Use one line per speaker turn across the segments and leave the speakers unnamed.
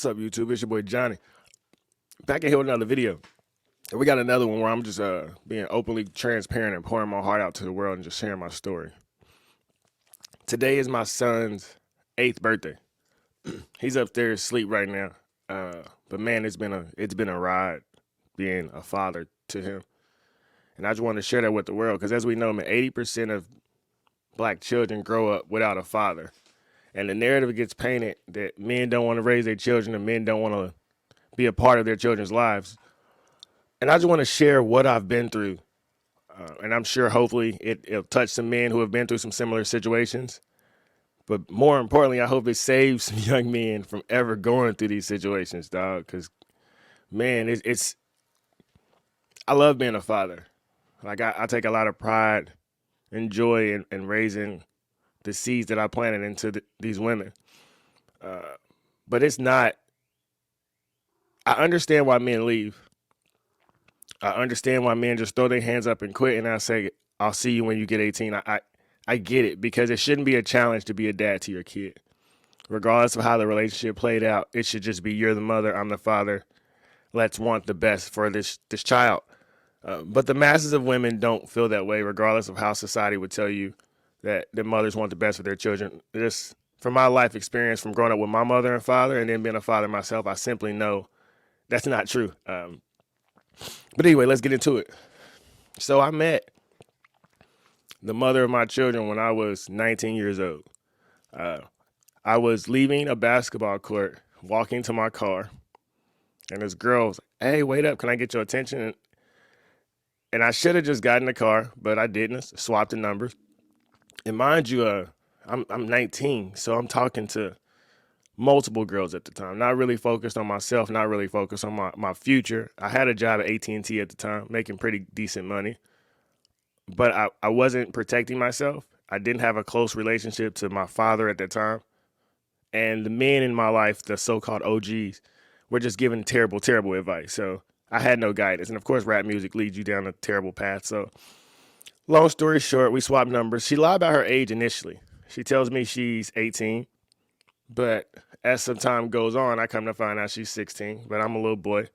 What's up, YouTube? It's your boy Johnny. Back in here with another video. And we got another one where I'm just being openly transparent and pouring my heart out to the world and just sharing my story. Today is my son's 8th birthday. He's upstairs asleep right now. But man, it's been a ride being a father to him. And I just want to share that with the world because as we know, man, 80% of black children grow up without a father. And the narrative gets painted that men don't want to raise their children and men don't want to be a part of their children's lives. And I just want to share what I've been through. And I'm sure hopefully it'll touch some men who have been through some similar situations. But more importantly, I hope it saves some young men from ever going through these situations, dog. Because, man, I love being a father. Like, I take a lot of pride and joy in raising the seeds that I planted into these women. But it's not. I understand why men leave. I understand why men just throw their hands up and quit, and I say, I'll see you when you get 18. I get it, because it shouldn't be a challenge to be a dad to your kid. Regardless of how the relationship played out, it should just be you're the mother, I'm the father. Let's want the best for this child. But the masses of women don't feel that way, regardless of how society would tell you that the mothers want the best for their children. Just from my life experience, from growing up with my mother and father and then being a father myself, I simply know that's not true. But anyway, let's get into it. So I met the mother of my children when I was 19 years old. I was leaving a basketball court, walking to my car, and this girl was like, hey, wait up, can I get your attention? And I should have just gotten in the car, but I didn't. Swapped the numbers. And mind you, I'm 19, so I'm talking to multiple girls at the time, not really focused on myself, not really focused on my future. I had a job at AT&T at the time, making pretty decent money, but I wasn't protecting myself. I didn't have a close relationship to my father at that time. And the men in my life, the so-called OGs, were just giving terrible, terrible advice. So I had no guidance. And of course, rap music leads you down a terrible path. So long story short, we swapped numbers. She lied about her age initially. She tells me she's 18. But as some time goes on, I come to find out she's 16, but I'm a little boy.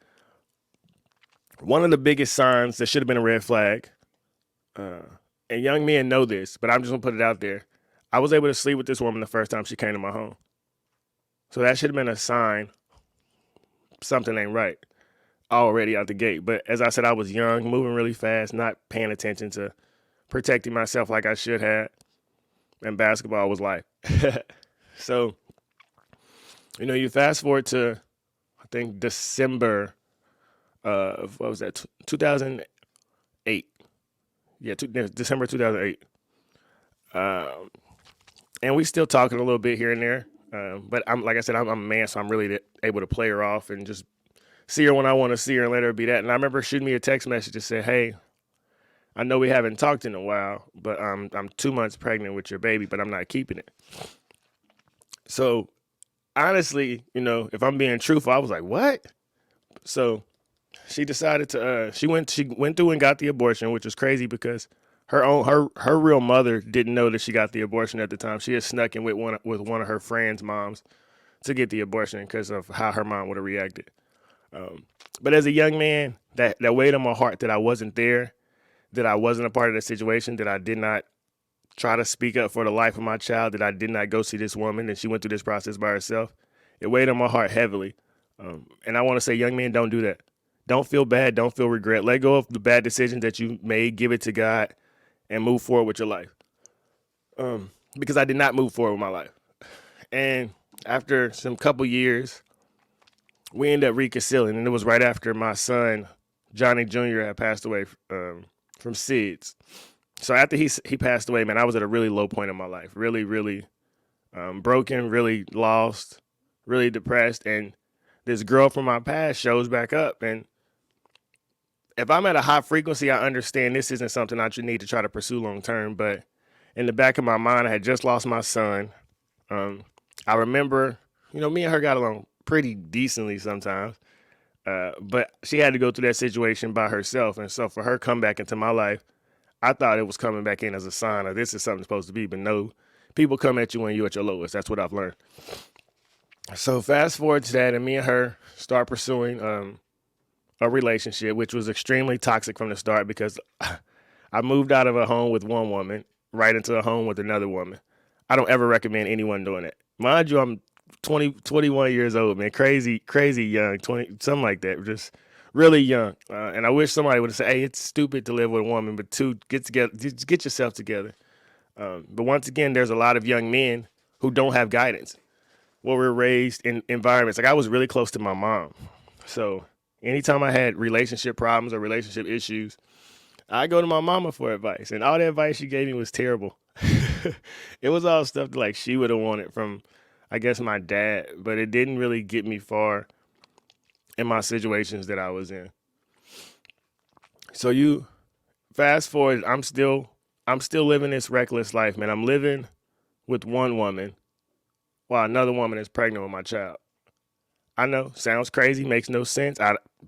One of the biggest signs that should have been a red flag, and young men know this, but I'm just going to put it out there. I was able to sleep with this woman the first time she came to my home. So that should have been a sign something ain't right already out the gate. But as I said, I was young, moving really fast, not paying attention to protecting myself like I should have. And basketball was life. So, you fast forward to, I think, December of, 2008. Yeah, December 2008. And we still talking a little bit here and there. But like I said, I'm a man, so I'm really able to play her off and just see her when I want to see her and let her be that. And I remember shooting me a text message to say, hey, I know we haven't talked in a while, but I'm 2 months pregnant with your baby, but I'm not keeping it. So honestly, if I'm being truthful, I was like, what? So she decided to, she went through and got the abortion, which was crazy because her real mother didn't know that she got the abortion at the time. She had snuck in with one of her friends' moms to get the abortion because of how her mom would have reacted. But as a young man, that weighed on my heart that I wasn't there, that I wasn't a part of the situation, that I did not try to speak up for the life of my child, that I did not go see this woman and she went through this process by herself. It weighed on my heart heavily. And I want to say, young men, don't do that. Don't feel bad. Don't feel regret. Let go of the bad decisions that you made. Give it to God and move forward with your life. Because I did not move forward with my life. And after some couple years, we ended up reconciling. And it was right after my son, Johnny Jr., had passed away from SIDS. So after he passed away, man, I was at a really low point in my life. Really, really broken, really lost, really depressed. And this girl from my past shows back up. And if I'm at a high frequency, I understand this isn't something I should need to try to pursue long term. But in the back of my mind, I had just lost my son. I remember, me and her got along pretty decently sometimes. But she had to go through that situation by herself. And so for her to come back into my life, I thought it was coming back in as a sign of this is something supposed to be. But no, people come at you when you're at your lowest. That's what I've learned. So fast forward to that, and me and her start pursuing a relationship, which was extremely toxic from the start because I moved out of a home with one woman right into a home with another woman. I don't ever recommend anyone doing it. Mind you, I'm 21 years old, man. Crazy young, 20, something like that. Just really young. And I wish somebody would have said, hey, it's stupid to live with a woman, but two, get together, just get yourself together. But once again, there's a lot of young men who don't have guidance. Well, we're raised in environments. Like I was really close to my mom. So anytime I had relationship problems or relationship issues, I go to my mama for advice, and all the advice she gave me was terrible. It was all stuff that like she would have wanted from, I guess, my dad, but it didn't really get me far in my situations that I was in. So you fast forward, I'm still living this reckless life, man. I'm living with one woman while another woman is pregnant with my child. I know, sounds crazy, makes no sense.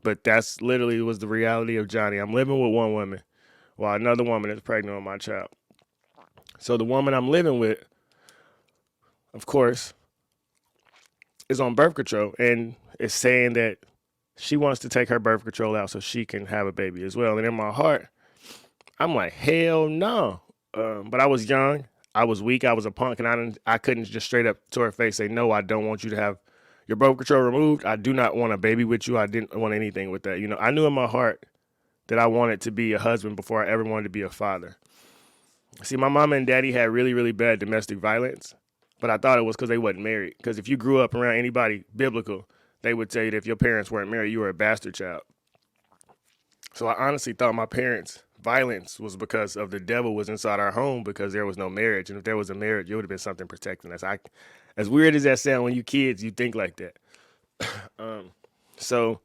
But that's literally was the reality of Johnny. I'm living with one woman while another woman is pregnant with my child. So the woman I'm living with, of course, is on birth control and is saying that she wants to take her birth control out so she can have a baby as well. And in my heart, I'm like, hell no. But I was young, I was weak, I was a punk, and I couldn't just straight up to her face say, no, I don't want you to have your birth control removed. I do not want a baby with you. I didn't want anything with that. You know, I knew in my heart that I wanted to be a husband before I ever wanted to be a father. See, my mama and daddy had really, really bad domestic violence, but I thought it was because they wasn't married. Because if you grew up around anybody biblical, they would tell you that if your parents weren't married, you were a bastard child. So I honestly thought my parents' violence was because of the devil was inside our home because there was no marriage. And if there was a marriage, it would have been something protecting us. As weird as that sounds, when you kids, you think like that. So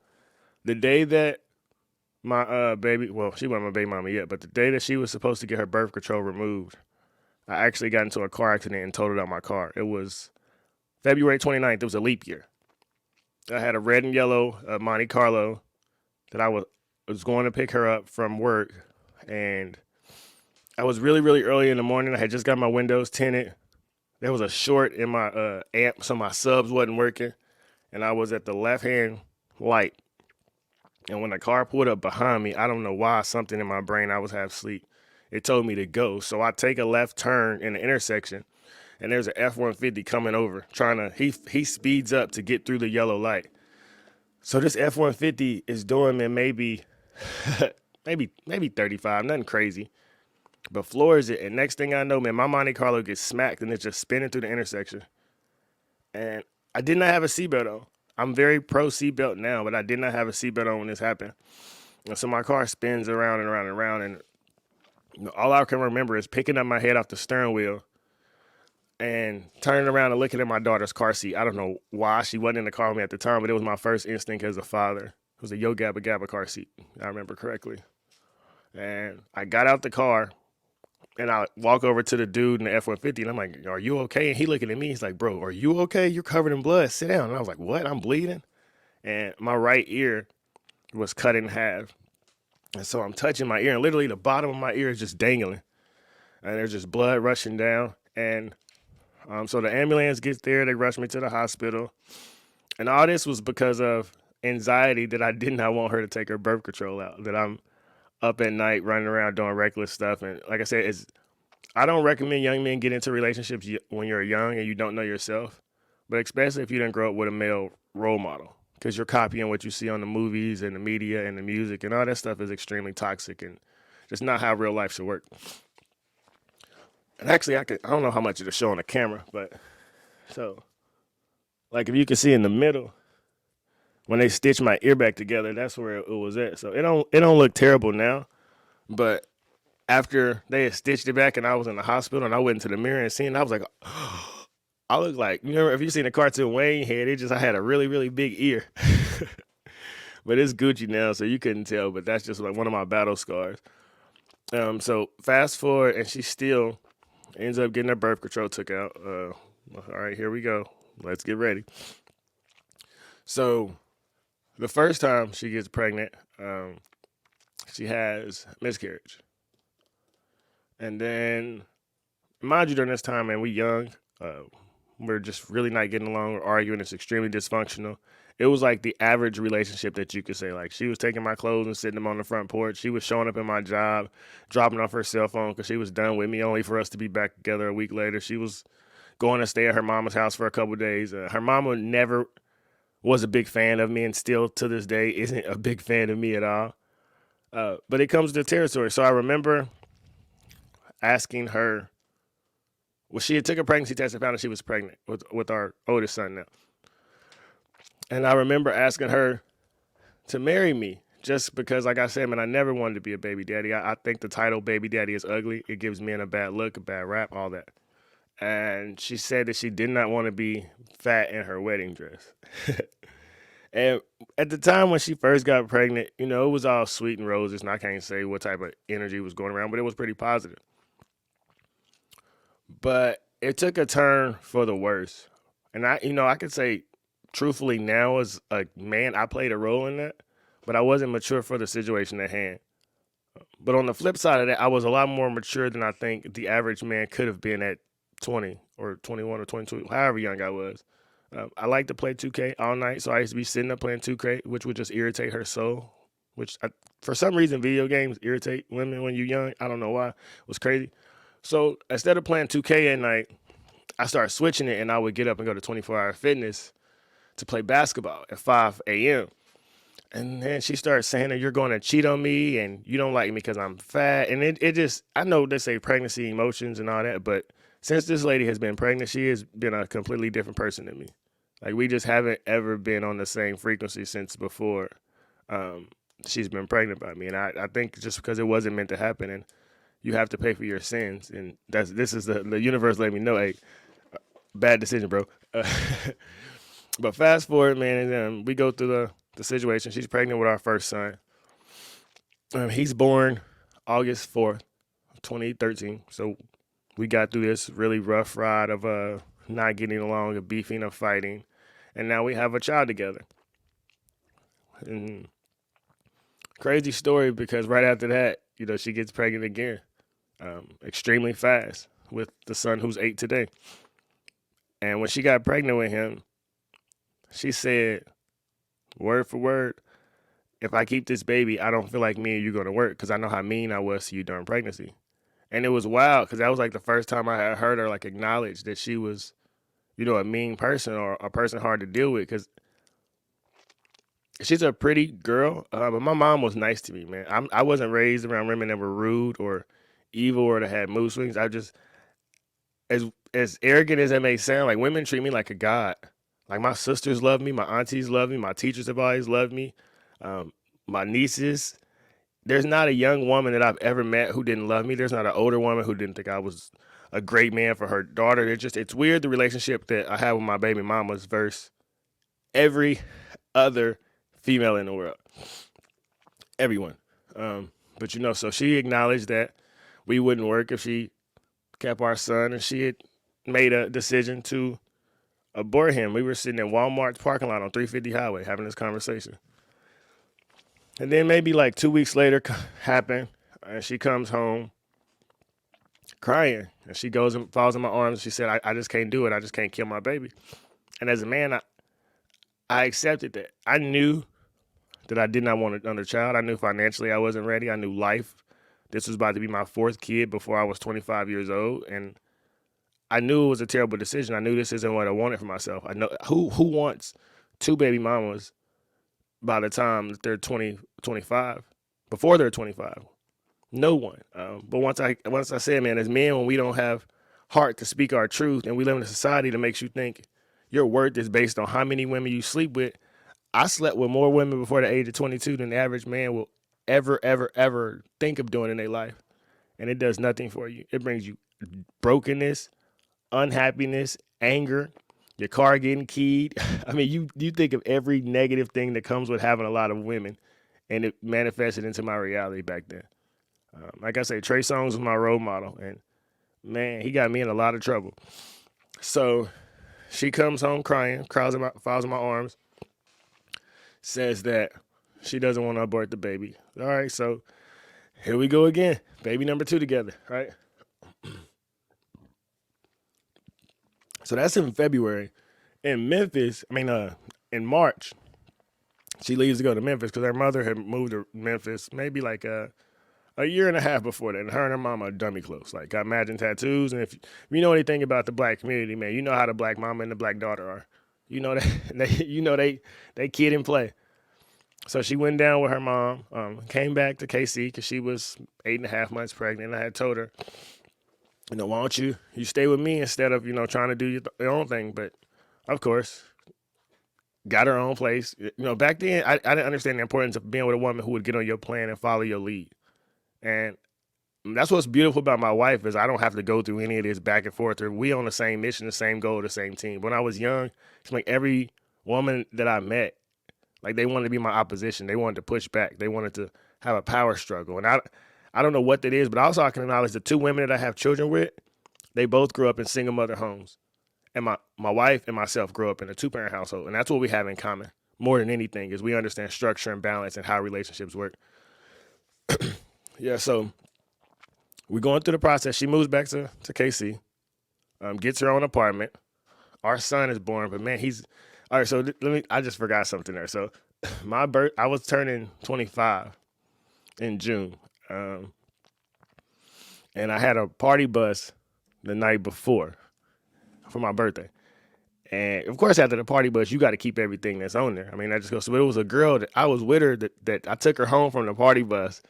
the day that my baby, well, she wasn't my baby mama yet, but the day that she was supposed to get her birth control removed, I actually got into a car accident and totaled out my car. It was February 29th. It was a leap year. I had a red and yellow Monte Carlo that I was going to pick her up from work, and I was really, really early in the morning. I had just got my windows tinted. There was a short in my amp, so my subs wasn't working, and I was at the left-hand light. And when the car pulled up behind me, I don't know why, something in my brain, I was half asleep. It told me to go. So I take a left turn in the intersection, and there's an F-150 coming over, he speeds up to get through the yellow light. So this F-150 is doing me maybe 35, nothing crazy, but floors it. And next thing I know, man, my Monte Carlo gets smacked, and it's just spinning through the intersection. And I did not have a seatbelt on. I'm very pro seatbelt now, but I did not have a seatbelt on when this happened. And so my car spins around and around and around, and all I can remember is picking up my head off the steering wheel and turning around and looking at my daughter's car seat. I don't know why she wasn't in the car with me at the time, but it was my first instinct as a father. It was a Yo Gabba Gabba car seat, I remember correctly. And I got out the car, and I walk over to the dude in the F-150, and I'm like, are you okay? And he looking at me, he's like, bro, are you okay? You're covered in blood. Sit down. And I was like, what? I'm bleeding? And my right ear was cut in half. And so I'm touching my ear, and literally the bottom of my ear is just dangling. And there's just blood rushing down. And so the ambulance gets there. They rush me to the hospital. And all this was because of anxiety that I did not want her to take her birth control out, that I'm up at night running around doing reckless stuff. And like I said, I don't recommend young men get into relationships when you're young and you don't know yourself, but especially if you didn't grow up with a male role model, because you're copying what you see on the movies and the media and the music, and all that stuff is extremely toxic and just not how real life should work. And actually, I don't know how much it'll show on the camera, but so like if you can see in the middle, when they stitched my ear back together, that's where it was at. So it don't look terrible now, but after they had stitched it back and I was in the hospital and I went into the mirror and seen it, I was like, I look like, you know, if you seen the cartoon Wayne head, I had a really, really big ear. But it's Gucci now, so you couldn't tell, but that's just like one of my battle scars. So fast forward, and she still ends up getting her birth control took out. All right, here we go. Let's get ready. So the first time she gets pregnant, she has miscarriage. And then, mind you, during this time, man, we young. We're just really not getting along. We're arguing. It's extremely dysfunctional. It was like the average relationship that you could say. Like, she was taking my clothes and sitting them on the front porch. She was showing up in my job, dropping off her cell phone because she was done with me, only for us to be back together a week later. She was going to stay at her mama's house for a couple of days. Her mama never was a big fan of me, and still to this day isn't a big fan of me at all. But it comes to territory. So I remember asking her, well, she had took a pregnancy test and found out she was pregnant with our oldest son now. And I remember asking her to marry me just because, like I said, man, I never wanted to be a baby daddy. I think the title baby daddy is ugly. It gives men a bad look, a bad rap, all that. And she said that she did not want to be fat in her wedding dress. And at the time when she first got pregnant, it was all sweet and roses, and I can't say what type of energy was going around, but it was pretty positive. But it took a turn for the worse. And I could say truthfully now as a man, I played a role in that, but I wasn't mature for the situation at hand. But on the flip side of that, I was a lot more mature than I think the average man could have been at 20 or 21 or 22, however young I was. I like to play 2K all night, so I used to be sitting up playing 2K, which would just irritate her soul. For some reason, video games irritate women when you're young. I don't know why. It was crazy. So instead of playing 2K at night, I started switching it, and I would get up and go to 24-hour fitness to play basketball at 5 a.m. And then she started saying that you're going to cheat on me and you don't like me because I'm fat. And it just, I know they say pregnancy emotions and all that, but since this lady has been pregnant, she has been a completely different person than me. Like, we just haven't ever been on the same frequency since before she's been pregnant by me. And I think just because it wasn't meant to happen, and you have to pay for your sins. And this is the universe letting me know, hey, bad decision, bro. But fast forward, man, and then we go through the situation. She's pregnant with our first son. He's born August 4th, 2013. So we got through this really rough ride of not getting along, of beefing, of fighting. And now we have a child together. And crazy story, because right after that, she gets pregnant again, extremely fast, with the son who's 8 today. And when she got pregnant with him, she said, word for word, if I keep this baby, I don't feel like me and you going to work because I know how mean I was to you during pregnancy. And it was wild because that was like the first time I had heard her like acknowledge that she was, a mean person or a person hard to deal with, because she's a pretty girl. But my mom was nice to me, man. I wasn't raised around women that were rude or evil or that had mood swings. I just, as arrogant as that may sound, like, women treat me like a god. Like, my sisters love me, my aunties love me, my teachers have always loved me, my nieces. There's not a young woman that I've ever met who didn't love me. There's not an older woman who didn't think I was a great man for her daughter. It's weird, the relationship that I have with my baby mamas versus every other female in the world. Everyone. But so she acknowledged that we wouldn't work if she kept our son, and she had made a decision to abort him. We were sitting in Walmart's parking lot on 350 Highway having this conversation. And then maybe like 2 weeks later happened, and she comes home crying, and she goes and falls in my arms. And she said, I just can't do it. I just can't kill my baby. And as a man, I accepted that. I knew that I did not want another child. I knew financially I wasn't ready. I knew life. This was about to be my 4th kid before I was 25 years old. And I knew it was a terrible decision. I knew this isn't what I wanted for myself. I know who wants 2 baby mamas by the time that they're 20, 25, before they're 25. No one. But once I said, man, as men, when we don't have heart to speak our truth, and we live in a society that makes you think your worth is based on how many women you sleep with. I slept with more women before the age of 22 than the average man will ever think of doing in their life. And it does nothing for you. It brings you brokenness, unhappiness, anger, your car getting keyed. I mean, you think of every negative thing that comes with having a lot of women, and it manifested into my reality back then. Like I say, Trey Songz was my role model, and man, he got me in a lot of trouble. So she comes home crying, falls in my arms, says that she doesn't want to abort the baby. All right, so here we go again. Baby number 2 together, right? So that's in February. In Memphis, in March, she leaves to go to Memphis because her mother had moved to Memphis maybe like a year and a half before that. And her and her mama are dummy close. Like, got matching tattoos. And if you know anything about the black community, man, you know how the black mama and the black daughter are. You know that they kid and play. So she went down with her mom, came back to KC because she was 8.5 months pregnant. And I had told her, why don't you stay with me instead of, trying to do your own thing. But of course, got her own place. Back then, I didn't understand the importance of being with a woman who would get on your plan and follow your lead. And that's what's beautiful about my wife is I don't have to go through any of this back and forth. Or we on the same mission, the same goal, the same team. When I was young, it's like every woman that I met, like they wanted to be my opposition. They wanted to push back. They wanted to have a power struggle. And I don't know what that is, but also I can acknowledge the two women that I have children with, they both grew up in single mother homes. And my wife and myself grew up in a two-parent household. And that's what we have in common more than anything is we understand structure and balance and how relationships work. Yeah, so we're going through the process. She moves back to KC, gets her own apartment. Our son is born, but man, he's all right. So I just forgot something there. So I was turning 25 in June, and I had a party bus the night before for my birthday. And of course, after the party bus, you got to keep everything that's on there. I mean, that just goes. So it was a girl that I was with her that I took her home from the party bus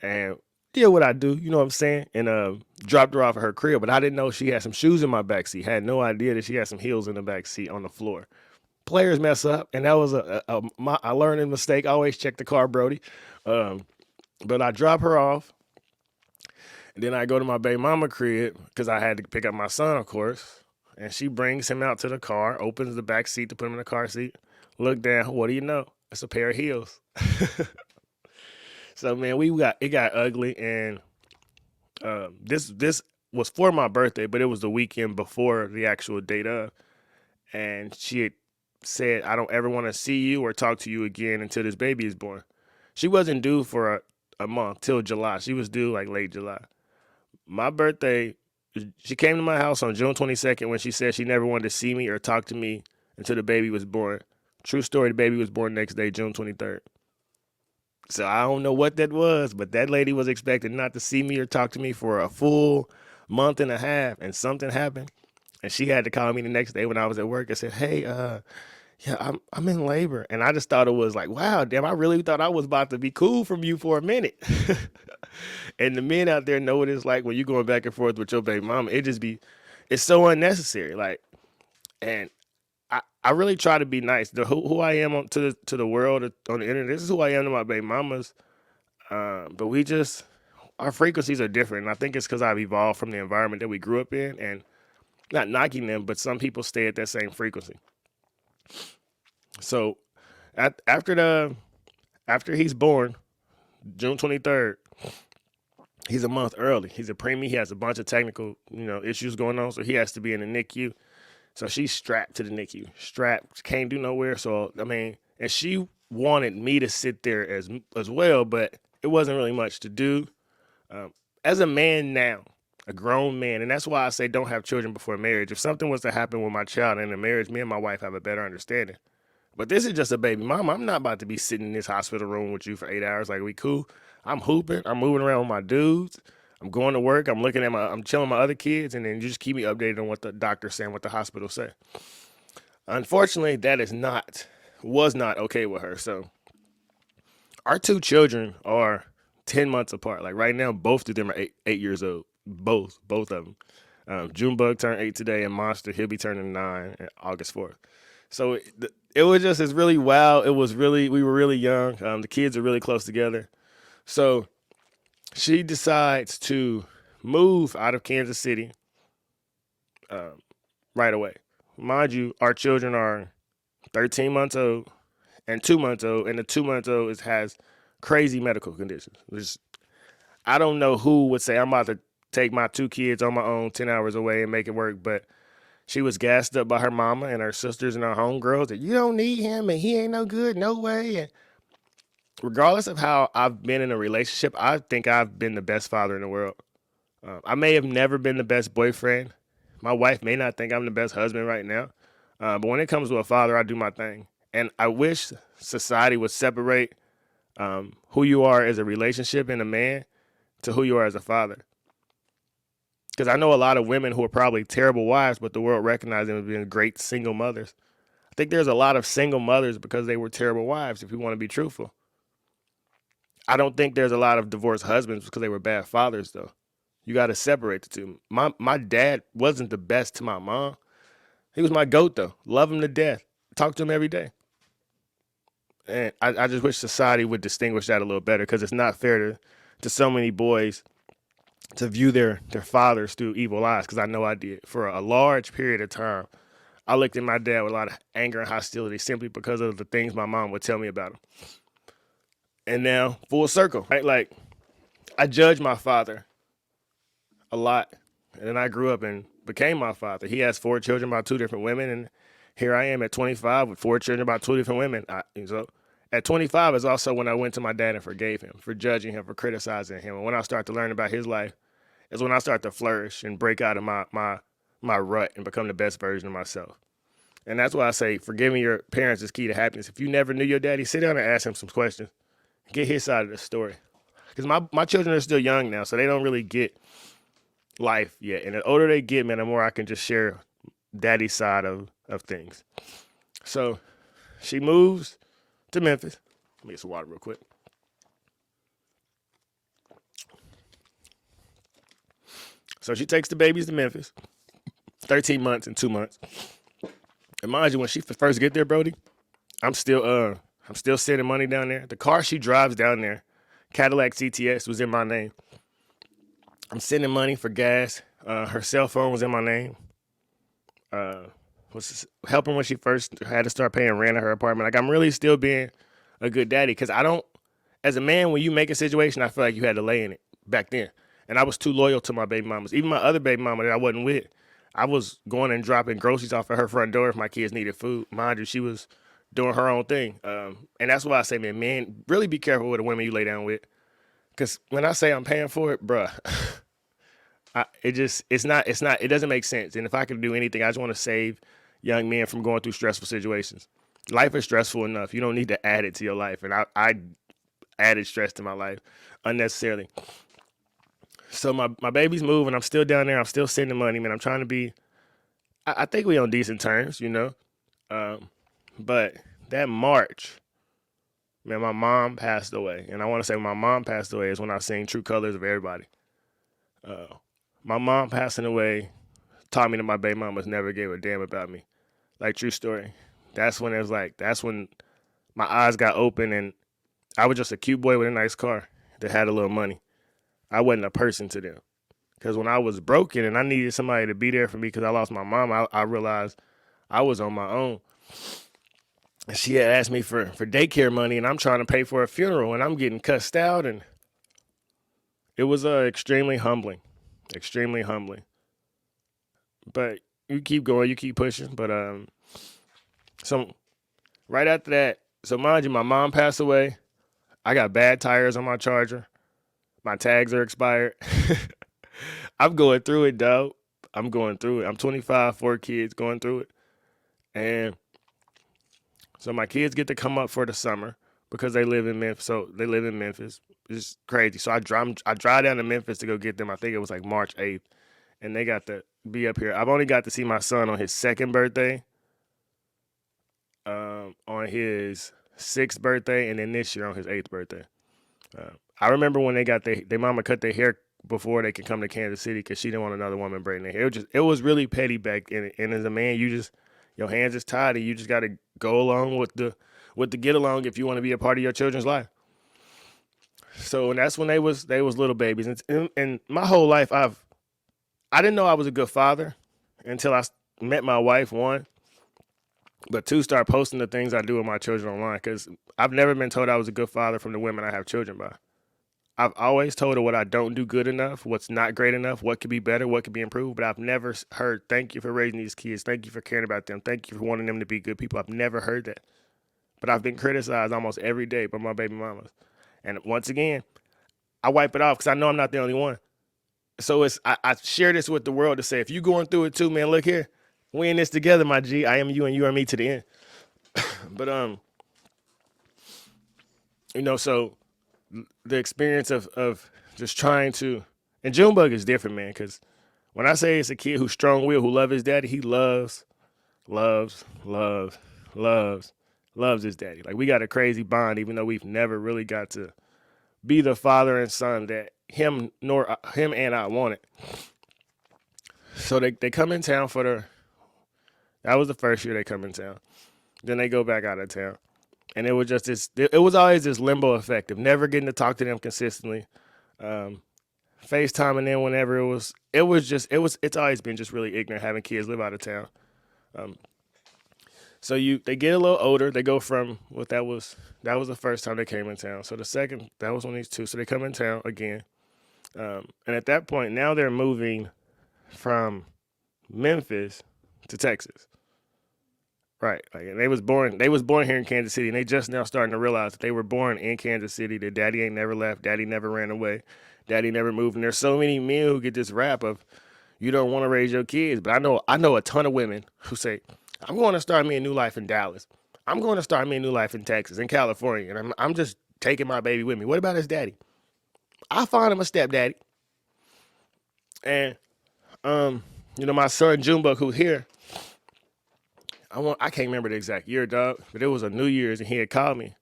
and did what I do, you know what I'm saying? And dropped her off at her crib. But I didn't know she had some shoes in my backseat. Had no idea that she had some heels in the backseat on the floor. Players mess up, and that was a learning mistake. I always check the car, Brody. But I drop her off, and then I go to my baby mama crib because I had to pick up my son, of course. And she brings him out to the car, opens the back seat to put him in the car seat. Look down, what do you know? It's a pair of heels. So man, it got ugly, and this was for my birthday, but it was the weekend before the actual date of, and she had said, "I don't ever want to see you or talk to you again until this baby is born." She wasn't due for a month till July. She was due like late July. My birthday, she came to my house on June 22nd when she said she never wanted to see me or talk to me until the baby was born. True story, the baby was born next day, June 23rd. So I don't know what that was, but that lady was expecting not to see me or talk to me for a full month and a half, and something happened. And she had to call me the next day when I was at work and said, "Hey, yeah, I'm in labor." And I just thought it was like, wow, damn, I really thought I was about to be cool from you for a minute. And the men out there know what it's like when you're going back and forth with your baby mama. It's so unnecessary. Like, and I really try to be nice. Who I am to the world on the internet, this is who I am to my baby mamas. But our frequencies are different. And I think it's because I've evolved from the environment that we grew up in, and not knocking them, but some people stay at that same frequency. So after he's born, June 23rd, he's a month early. He's a preemie. He has a bunch of technical, issues going on, so he has to be in the NICU. So she's strapped to the NICU. Strapped, can't do nowhere. So and she wanted me to sit there as well, but it wasn't really much to do. As a man now, a grown man, and that's why I say don't have children before marriage. If something was to happen with my child in a marriage, me and my wife have a better understanding. But this is just a baby mama. I'm not about to be sitting in this hospital room with you for 8 hours. Like, we cool. I'm hooping. I'm moving around with my dudes. I'm going to work. I'm chilling with my other kids, and then you just keep me updated on what the doctor's saying, what the hospital say. Unfortunately, that was not okay with her. So our two children are 10 months apart. Like right now, both of them are 8 years old. Both of them. Junebug turned 8 today, and Monster, he'll be turning 9 on August 4th. So it's really wild. We were really young. The kids are really close together. So she decides to move out of Kansas City right away. Mind you, our children are 13 months old and 2 months old, and the 2 months old has crazy medical conditions. I don't know who would say I'm about to take my two kids on my own 10 hours away and make it work, but she was gassed up by her mama and her sisters and her homegirls that you don't need him and he ain't no good, no way. And regardless of how I've been in a relationship, I think I've been the best father in the world. I may have never been the best boyfriend. My wife may not think I'm the best husband right now, but when it comes to a father, I do my thing. And I wish society would separate who you are as a relationship and a man to who you are as a father. Because I know a lot of women who are probably terrible wives, but the world recognizes them as being great single mothers. I think there's a lot of single mothers because they were terrible wives, if you want to be truthful. I don't think there's a lot of divorced husbands because they were bad fathers, though. You got to separate the two. My dad wasn't the best to my mom. He was my goat, though. Love him to death. Talk to him every day. And I just wish society would distinguish that a little better because it's not fair to so many boys to view their fathers through evil eyes, because I know I did. For a large period of time, I looked at my dad with a lot of anger and hostility simply because of the things my mom would tell me about him. And now, full circle, right? Like, I judged my father a lot. And then I grew up and became my father. He has 4 children by 2 different women. And here I am at 25 with 4 children by 2 different women. So at 25 is also when I went to my dad and forgave him for judging him, for criticizing him. And when I start to learn about his life is when I start to flourish and break out of my rut and become the best version of myself. And that's why I say forgiving your parents is key to happiness. If you never knew your daddy, sit down and ask him some questions. Get his side of the story. Because my children are still young now, so they don't really get life yet. And the older they get, man, the more I can just share daddy's side of things. So she moves to Memphis. Let me get some water real quick. So she takes the babies to Memphis, 13 months and 2 months. And mind you, when she first get there, Brody, I'm still sending money down there. The car she drives down there, Cadillac CTS, was in my name. I'm sending money for gas. Her cell phone was in my name. Was helping when she first had to start paying rent at her apartment. Like, I'm really still being a good daddy because I don't, as a man, when you make a situation, I feel like you had to lay in it back then. And I was too loyal to my baby mamas. Even my other baby mama that I wasn't with, I was going and dropping groceries off at her front door if my kids needed food. Mind you, she was doing her own thing. And that's why I say, man, really be careful with the women you lay down with. Because when I say I'm paying for it, bruh, it doesn't make sense. And if I could do anything, I just want to save young men from going through stressful situations. Life is stressful enough. You don't need to add it to your life. And I added stress to my life unnecessarily. So my baby's moving. I'm still down there. I'm still sending money, man. I'm trying to be, I think we on decent terms, you know. But that March, man, my mom passed away. And I want to say when my mom passed away is when I seen true colors of everybody. My mom passing away taught me that my baby mamas never gave a damn about me. Like, true story. That's when my eyes got open and I was just a cute boy with a nice car that had a little money. I wasn't a person to them. Because when I was broken and I needed somebody to be there for me because I lost my mom, I realized I was on my own. And she had asked me for daycare money and I'm trying to pay for a funeral and I'm getting cussed out. And it was extremely humbling. Extremely humbling. But you keep going, you keep pushing. But so right after that, so mind you, my mom passed away. I got bad tires on my Charger. My tags are expired. I'm going through it, dog. I'm going through it. I'm 25, 4 kids, going through it. And so my kids get to come up for the summer because they live in Memphis. So they live in Memphis. It's crazy. So I drive down to Memphis to go get them. I think it was like March 8th. And they got to be up here. I've only got to see my son on his 2nd birthday, on his 6th birthday, and then this year on his 8th birthday. I remember when they got their mama cut their hair before they could come to Kansas City because she didn't want another woman braiding their hair. It was really petty back then. And as a man, your hands is tied and you just got to go along with the get along if you want to be a part of your children's life. So, and that's when they was little babies. And my whole life, I didn't know I was a good father until I met my wife, 1. But 2, start posting the things I do with my children online because I've never been told I was a good father from the women I have children by. I've always told her what I don't do good enough, what's not great enough, what could be better, what could be improved. But I've never heard, thank you for raising these kids. Thank you for caring about them. Thank you for wanting them to be good people. I've never heard that. But I've been criticized almost every day by my baby mamas. And once again, I wipe it off because I know I'm not the only one. So I share this with the world to say, if you going through it too, man, look here. We in this together, my G. I am you and you are me to the end. But so the experience of just trying to, and Junebug is different, man, because when I say it's a kid who's strong-willed, who loves his daddy, he loves, loves, loves, loves his daddy. Like, we got a crazy bond, even though we've never really got to be the father and son that him and I wanted. So they come in town that was the first year they come in town. Then they go back out of town. And it was just it was always this limbo effect of never getting to talk to them consistently. FaceTiming them whenever it's always been just really ignorant having kids live out of town. So they get a little older. They go from that was the first time they came in town. So the second, that was when these two. So they come in town again. And at that point, now they're moving from Memphis to Texas. Right. Like, and they was born here in Kansas City, and they just now starting to realize that they were born in Kansas City, that daddy ain't never left, daddy never ran away, daddy never moved. And there's so many men who get this rap of, you don't want to raise your kids. But I know a ton of women who say, I'm going to start me a new life in Dallas. I'm going to start me a new life in Texas, in California, and I'm just taking my baby with me. What about his daddy? I find him a stepdaddy. And my son Junebug, who's here, I can't remember the exact year, dog, but it was a New Year's, and he had called me,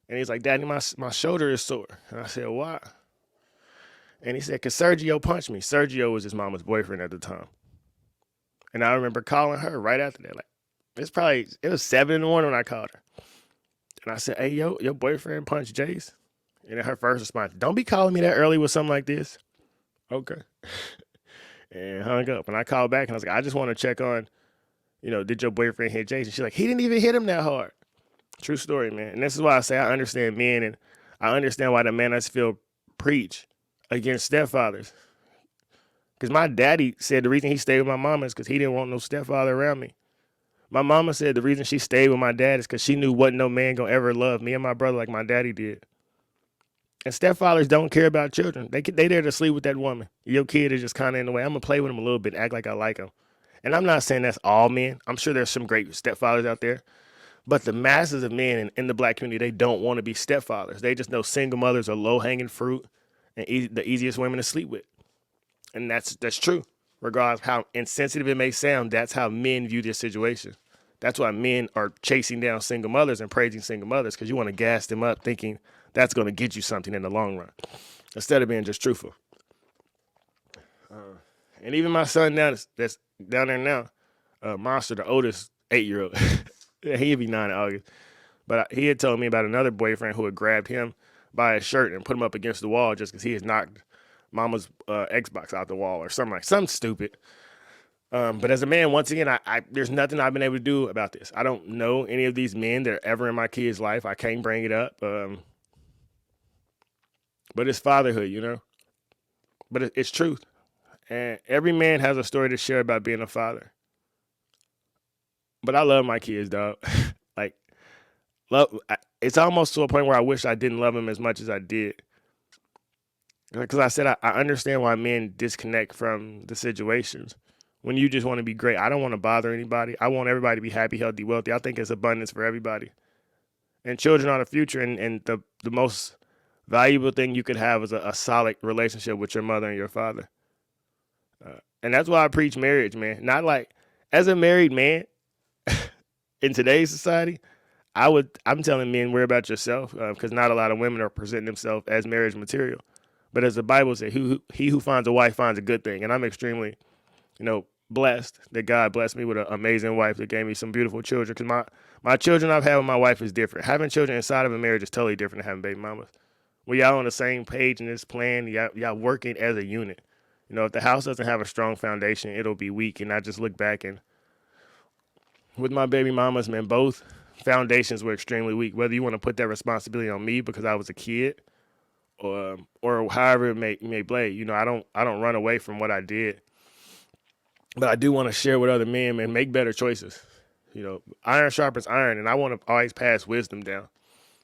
and he's like, Daddy, my shoulder is sore. And I said, why? And he said, 'cause Sergio punched me. Sergio was his mama's boyfriend at the time. And I remember calling her right after that. Like, it was 7 in the morning when I called her. And I said, hey, your boyfriend punched Jace? And then her first response, don't be calling me that early with something like this. Okay. And hung up. And I called back, and I was like, I just want to check on, did your boyfriend hit Jason? She's like, he didn't even hit him that hard. True story, man. And this is why I say I understand men, and I understand why the manosphere preach against stepfathers. Because my daddy said the reason he stayed with my mama is because he didn't want no stepfather around me. My mama said the reason she stayed with my dad is because she knew wasn't no man gonna ever love me and my brother like my daddy did. And stepfathers don't care about children. They there to sleep with that woman. Your kid is just kind of in the way. I'm gonna play with him a little bit, act like I like him. And I'm not saying that's all men. I'm sure there's some great stepfathers out there. But the masses of men in the black community, they don't want to be stepfathers. They just know single mothers are low-hanging fruit and the easiest women to sleep with. And that's true. Regardless of how insensitive it may sound, that's how men view this situation. That's why men are chasing down single mothers and praising single mothers, because you want to gas them up thinking that's going to get you something in the long run, instead of being just truthful. And even my son now that's down there now, Monster, the oldest 8-year-old, he'll be 9 in August. But he had told me about another boyfriend who had grabbed him by his shirt and put him up against the wall just because he had knocked mama's Xbox out the wall or something stupid. But as a man, once again, I there's nothing I've been able to do about this. I don't know any of these men that are ever in my kid's life. I can't bring it up. But it's fatherhood, But it's truth. And every man has a story to share about being a father. But I love my kids, dog. Like, it's almost to a point where I wish I didn't love them as much as I did. Because I said I understand why men disconnect from the situations. When you just want to be great, I don't want to bother anybody. I want everybody to be happy, healthy, wealthy. I think it's abundance for everybody. And children are the future, and the most valuable thing you could have is a solid relationship with your mother and your father. And that's why I preach marriage, man. Not like, as a married man, in today's society, I'm telling men, worry about yourself, because not a lot of women are presenting themselves as marriage material. But as the Bible says, he who finds a wife finds a good thing. And I'm extremely, blessed that God blessed me with an amazing wife that gave me some beautiful children. Because my children I've had with my wife is different. Having children inside of a marriage is totally different than having baby mamas. When y'all on the same page in this plan, y'all working as a unit. If the house doesn't have a strong foundation, it'll be weak. And I just look back, and with my baby mamas, man, both foundations were extremely weak. Whether you want to put that responsibility on me because I was a kid, or however it may play, I don't run away from what I did, but I do want to share with other men and make better choices. Iron sharpens iron, and I want to always pass wisdom down.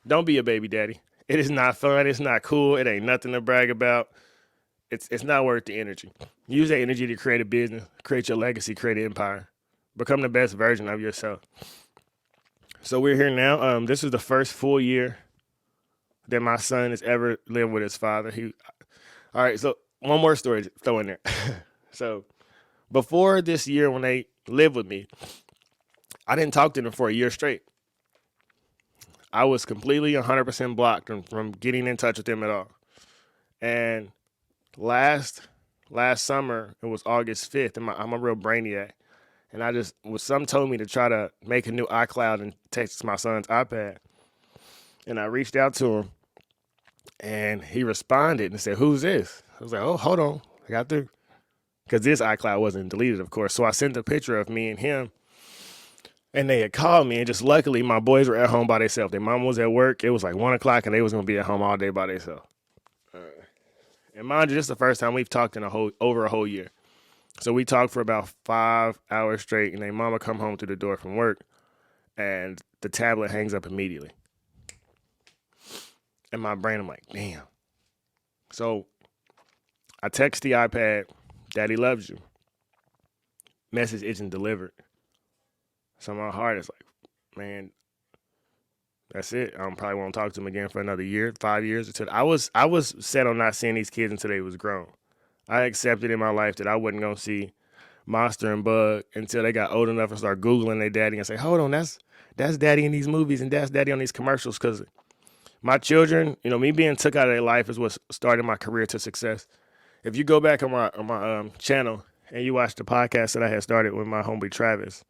Don't be a baby daddy. It is not fun. It's not cool. It ain't nothing to brag about. It's not worth the energy. Use that energy to create a business, create your legacy, create an empire, become the best version of yourself. So we're here now. This is the first full year that my son has ever lived with his father. All right. So one more story to throw in there. So before this year, when they lived with me, I didn't talk to them for a year straight. I was completely 100% blocked from getting in touch with them at all. And last summer, it was August 5th, and I'm a real brainiac. And some told me to try to make a new iCloud and text my son's iPad. And I reached out to him, and he responded and said, "Who's this?" I was like, "Oh, hold on, I got through." Because this iCloud wasn't deleted, of course. So I sent a picture of me and him, and they had called me, and just luckily my boys were at home by themselves. Their mom was at work. It was like 1 o'clock, and they was gonna be at home all day by themselves. And mind you, this is the first time we've talked in over a whole year. So we talked for about 5 hours straight, and their mama come home through the door from work, and the tablet hangs up immediately. In my brain, I'm like, damn. So I text the iPad, "Daddy loves you." Message isn't delivered. So my heart is like, man, that's it. I probably won't talk to them again for another year, 5 years. Until I was set on not seeing these kids until they was grown. I accepted in my life that I wasn't gonna see Monster and Bug until they got old enough and start Googling their daddy and say, "Hold on, that's daddy in these movies and that's daddy on these commercials." Because my children, me being took out of their life is what started my career to success. If you go back on my channel and you watch the podcast that I had started with my homeboy Travis,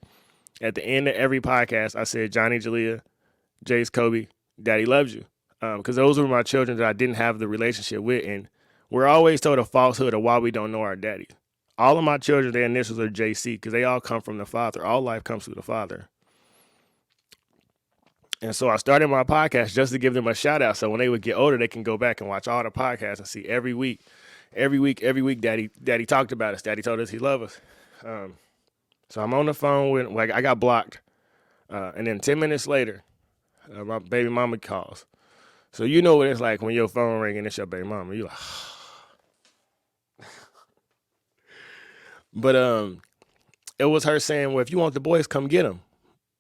at the end of every podcast, I said, "Johnny, Jalea, Jace, Kobe, Daddy loves you." Because those were my children that I didn't have the relationship with. And we're always told a falsehood of why we don't know our daddy. All of my children, their initials are JC because they all come from the Father. All life comes through the Father. And so I started my podcast just to give them a shout out. So when they would get older, they can go back and watch all the podcasts and see every week, Daddy talked about us. Daddy told us he loved us. So I'm on the phone with, I got blocked. And then 10 minutes later, my baby mama calls. So you know what it's like when your phone ring and it's your baby mama. You like, but it was her saying, "Well, if you want the boys, come get them."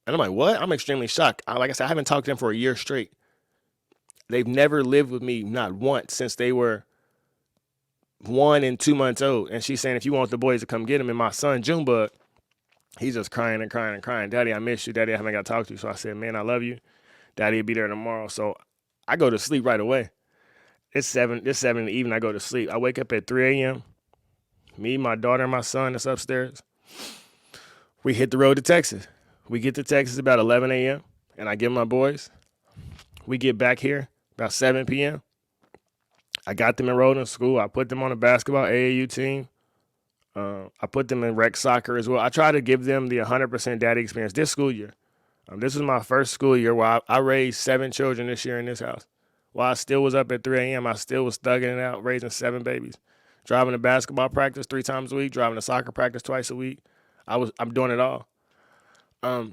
And I'm like, "What?" I'm extremely shocked. Like I said, I haven't talked to them for a year straight. They've never lived with me, not once, since they were 1 and 2 months old. And she's saying, "If you want the boys to come get them," and my son Junebug, he's just crying and crying and crying. "Daddy, I miss you. Daddy, I haven't got to talk to you." So I said, "Man, I love you. Daddy will be there tomorrow." So I go to sleep right away. It's 7 in the evening. I go to sleep. I wake up at 3 a.m. Me, my daughter, and my son that's upstairs. We hit the road to Texas. We get to Texas about 11 a.m. and I get my boys. We get back here about 7 p.m. I got them enrolled in school. I put them on a basketball AAU team. I put them in rec soccer as well. I try to give them the 100% daddy experience this school year. This was my first school year where I raised 7 children this year in this house. While I still was up at 3 a.m., I still was thugging it out, raising 7 babies. Driving to basketball practice 3 times a week, driving to soccer practice twice a week. I'm doing it all. I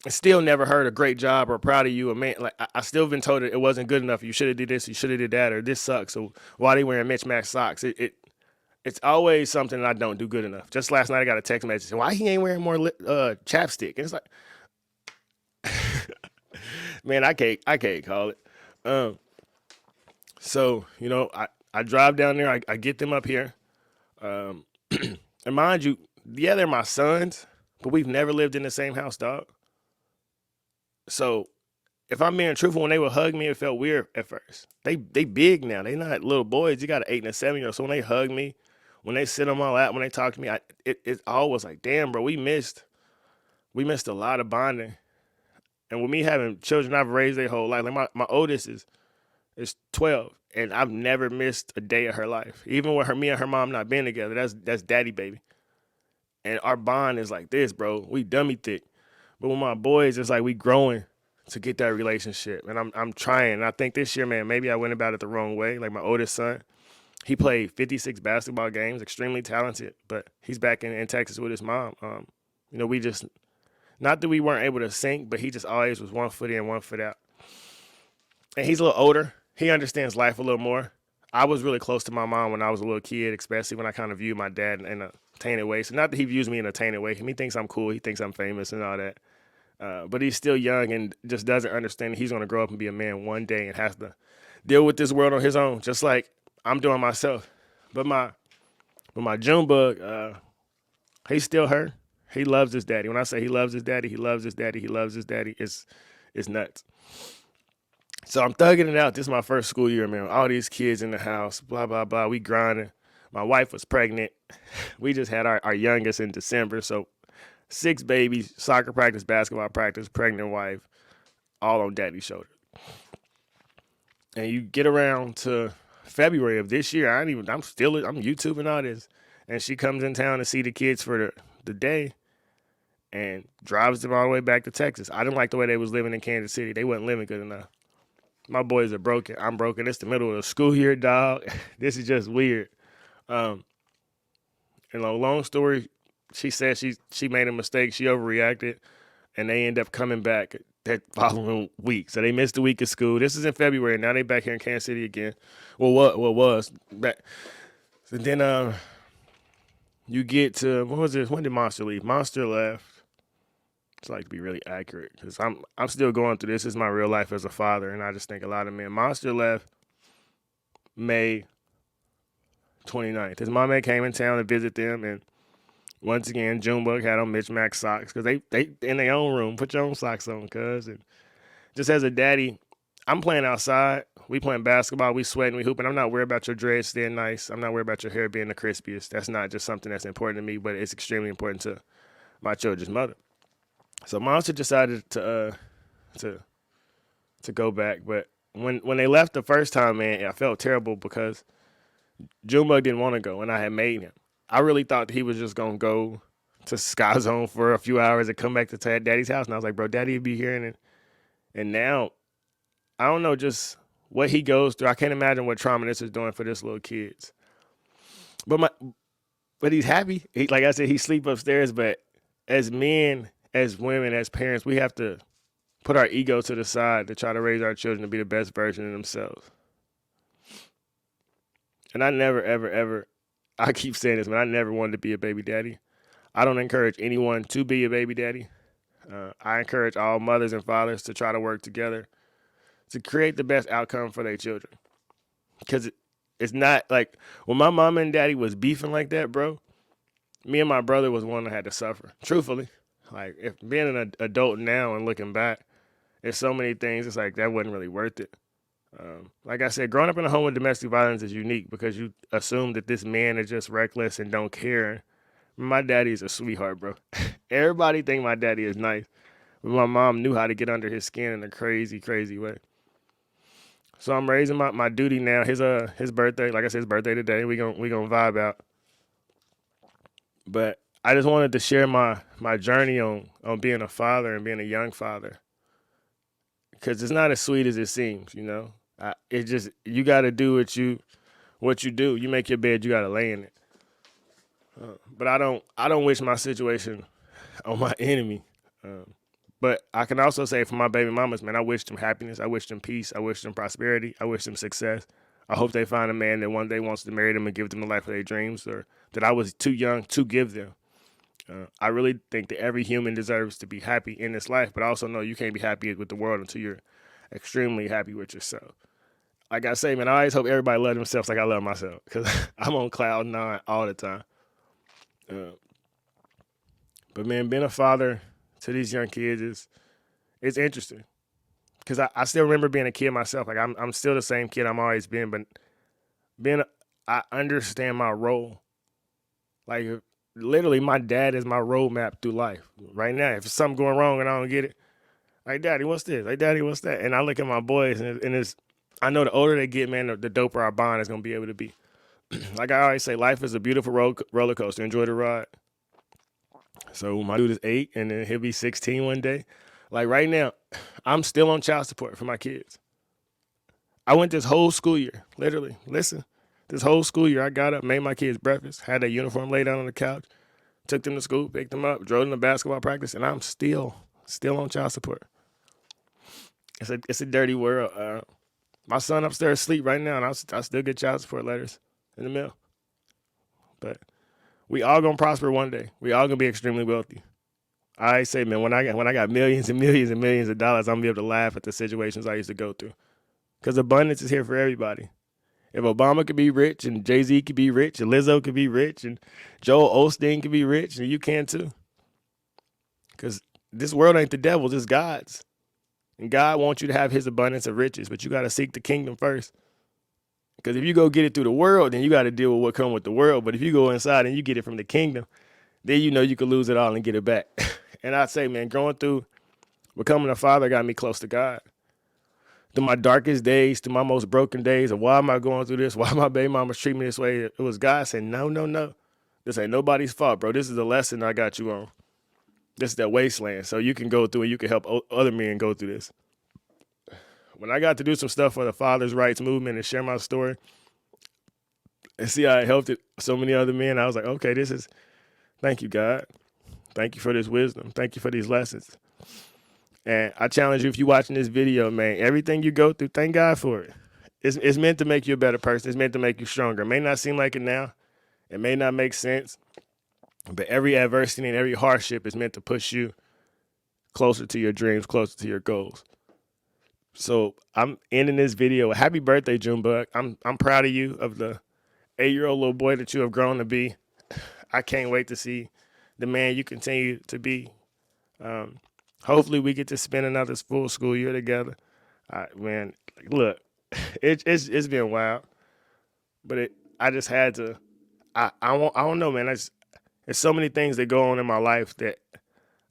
still never heard a great job or proud of you, or man. Like I still been told that it wasn't good enough. You should have did this. You should have did that, or this sucks. So why they wearing mismatched socks? It's always something that I don't do good enough. Just last night I got a text message saying, "Why he ain't wearing more chapstick?" And it's like, man, I can't call it. So I drive down there. I get them up here, and mind you, yeah, they're my sons, but we've never lived in the same house, dog. So if I'm being truthful, when they would hug me, it felt weird at first. They big now. They not little boys. You got an 8 and a 7-year-old. So when they hug me, when they sit on my lap, when they talk to me, it's always like, damn, bro, we missed a lot of bonding. And with me having children I've raised their whole life, like my oldest is 12, and I've never missed a day of her life. Even with me and her mom not being together, that's daddy baby. And our bond is like this, bro. We dummy thick. But with my boys, it's like we growing to get that relationship. And I'm trying. And I think this year, man, maybe I went about it the wrong way. Like my oldest son, he played 56 basketball games, extremely talented, but he's back in Texas with his mom. We just, not that we weren't able to sync, but he just always was 1 foot in, 1 foot out. And he's a little older. He understands life a little more. I was really close to my mom when I was a little kid, especially when I kind of viewed my dad in a tainted way. So not that he views me in a tainted way. He thinks I'm cool. He thinks I'm famous and all that. But he's still young and just doesn't understand he's going to grow up and be a man one day and has to deal with this world on his own, just like I'm doing myself. But my Junebug, he's still her. He loves his daddy. When I say he loves his daddy, he loves his daddy. He loves his daddy. It's nuts. So I'm thugging it out. This is my first school year, man. All these kids in the house, blah, blah, blah. We grinding. My wife was pregnant. We just had our youngest in December. So 6 babies, soccer practice, basketball practice, pregnant wife, all on daddy's shoulder. And you get around to February of this year, I'm YouTubing all this. And she comes in town to see the kids for the day and drives them all the way back to Texas. I didn't like the way they was living in Kansas City. They wasn't living good enough. My boys are broken. I'm broken. It's the middle of the school year, dog. This is just weird. And a long story, she said she made a mistake. She overreacted, and they end up coming back that following week. So they missed a week of school. This is in February. Now they back here in Kansas City again. Well, what was back? So then you get to, what was this? When did Monster leave? Monster left. It's like to be really accurate because I'm still going through this. This is my real life as a father, and I just think a lot of men. Monster left May 29th. His mom came in town to visit them, and once again, Junebug had on mismatched socks because they in their own room. Put your own socks on, cuz. And just as a daddy, I'm playing outside. We playing basketball. We sweating. We hooping. I'm not worried about your dreads staying nice. I'm not worried about your hair being the crispiest. That's not just something that's important to me, but it's extremely important to my children's mother. So Monster decided to go back, but when they left the first time, man, I felt terrible because Junebug didn't want to go, and I had made him. I really thought that he was just gonna go to Sky Zone for a few hours and come back to Daddy's house, and I was like, bro, Daddy would be here, and now I don't know just what he goes through. I can't imagine what trauma this is doing for this little kids. But he's happy. Like I said, he sleep upstairs. But as men, as women, as parents, we have to put our ego to the side to try to raise our children to be the best version of themselves. And I never, ever, ever, I keep saying this, but I never wanted to be a baby daddy. I don't encourage anyone to be a baby daddy. I encourage all mothers and fathers to try to work together to create the best outcome for their children. Because it's not like when my mom and daddy was beefing like that, bro, me and my brother was one that had to suffer. Truthfully. Like, if being an adult now and looking back, there's so many things, it's like that wasn't really worth it. Like I said, growing up in a home with domestic violence is unique because you assume that this man is just reckless and don't care. My daddy is a sweetheart, bro. Everybody think my daddy is nice, but my mom knew how to get under his skin in a crazy, crazy way. So I'm raising my duty now. His birthday, like I said, his birthday today. We gonna vibe out. But I just wanted to share my journey on being a father and being a young father, because it's not as sweet as it seems, you know. It just, you got to do what you do. You make your bed, you got to lay in it. But I don't wish my situation on my enemy. But I can also say for my baby mamas, man, I wish them happiness. I wish them peace. I wish them prosperity. I wish them success. I hope they find a man that one day wants to marry them and give them the life of their dreams, or that I was too young to give them. I really think that every human deserves to be happy in this life, but I also know you can't be happy with the world until you're extremely happy with yourself. Like I say, man, I always hope everybody love themselves like I love myself, because I'm on cloud 9 all the time. But man, being a father to these young kids it's interesting, because I still remember being a kid myself. Like I'm still the same kid I'm always been, but I understand my role. Like literally, my dad is my roadmap through life. Right now, if something going wrong and I don't get it, like, Daddy, what's this? Like, Daddy, what's that? And I look at my boys, and it's, I know the older they get, man, the doper our bond is going to be able to be. Like I always say, life is a beautiful roller coaster. Enjoy the ride. So my dude is 8, and then he'll be 16 one day. Like right now, I'm still on child support for my kids. I went this whole school year, literally, listen, this whole school year, I got up, made my kids breakfast, had their uniform laid down on the couch, took them to school, picked them up, drove them to basketball practice, and I'm still on child support. It's a dirty world. My son upstairs asleep right now, and I still get child support letters in the mail. But we all gonna prosper one day. We all gonna be extremely wealthy. I say, man, when I got millions and millions and millions of dollars, I'm gonna be able to laugh at the situations I used to go through. Because abundance is here for everybody. If Obama could be rich, and Jay-Z could be rich, and Lizzo could be rich, and Joel Osteen could be rich, and you can too. Because this world ain't the devil's, it's God's. And God wants you to have his abundance of riches, but you got to seek the kingdom first. Because if you go get it through the world, then you got to deal with what comes with the world. But if you go inside and you get it from the kingdom, then you know you can lose it all and get it back. And I'd say, man, going through becoming a father got me close to God. Through my darkest days, through my most broken days, of why am I going through this? Why my baby mama's treating me this way? It was God saying, no, no, no. This ain't nobody's fault, bro. This is a lesson I got you on. This is that wasteland. So you can go through and you can help other men go through this. When I got to do some stuff for the fathers' rights movement and share my story and see how it helped so many other men, I was like, okay, thank you, God. Thank you for this wisdom. Thank you for these lessons. And I challenge you, if you're watching this video, man, everything you go through, thank God for it. It's meant to make you a better person. It's meant to make you stronger. It may not seem like it now. It may not make sense. But every adversity and every hardship is meant to push you closer to your dreams, closer to your goals. So I'm ending this video. Happy birthday, Junebug. I'm proud of you, of the 8-year-old little boy that you have grown to be. I can't wait to see the man you continue to be. Hopefully we get to spend another full school year together. Man, look, it's been wild, but I just had to. I don't know, man. There's so many things that go on in my life that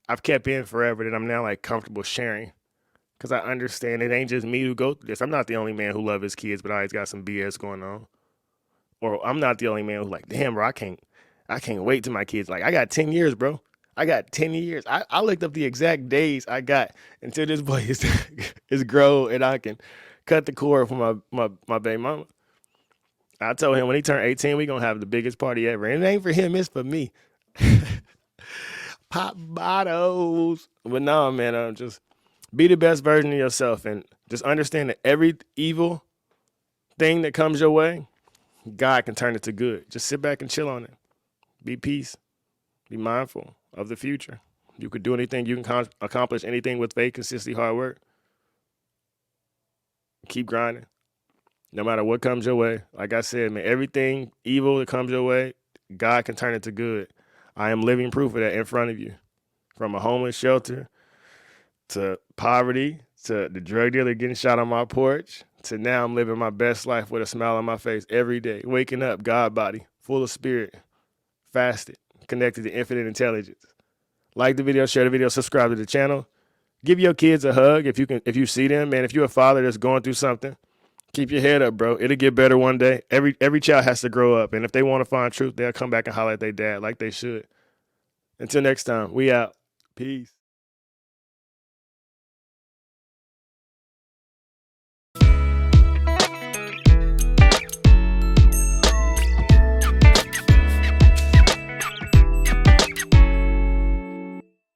I've kept in forever that I'm now like comfortable sharing. Because I understand it ain't just me who go through this. I'm not the only man who love his kids, but always got some BS going on. Or I'm not the only man who's like, damn, bro, I can't wait till my kids. Like, I got 10 years, bro. I got 10 years. I looked up the exact days I got until this boy is grown and I can cut the cord for my baby mama. I told him when he turned 18, we going to have the biggest party ever. And it ain't for him, it's for me. Pop bottles. But no, man, just be the best version of yourself and just understand that every evil thing that comes your way, God can turn it to good. Just sit back and chill on it. Be peace. Be mindful of the future. You could do anything. You can accomplish anything with faith, consistency, hard work. Keep grinding. No matter what comes your way. Like I said, man, everything evil that comes your way, God can turn it to good. I am living proof of that in front of you. From a homeless shelter to poverty, to the drug dealer getting shot on my porch, to now I'm living my best life with a smile on my face every day, waking up, God body, full of spirit, fasted, connected to infinite intelligence. Like the video, share the video, subscribe to the channel. Give your kids a hug if you see them, man. If you're a father that's going through something, keep your head up, bro. It'll get better one day. Every child has to grow up, and if they want to find truth, they'll come back and holler at their dad like they should. Until next time, we out. Peace.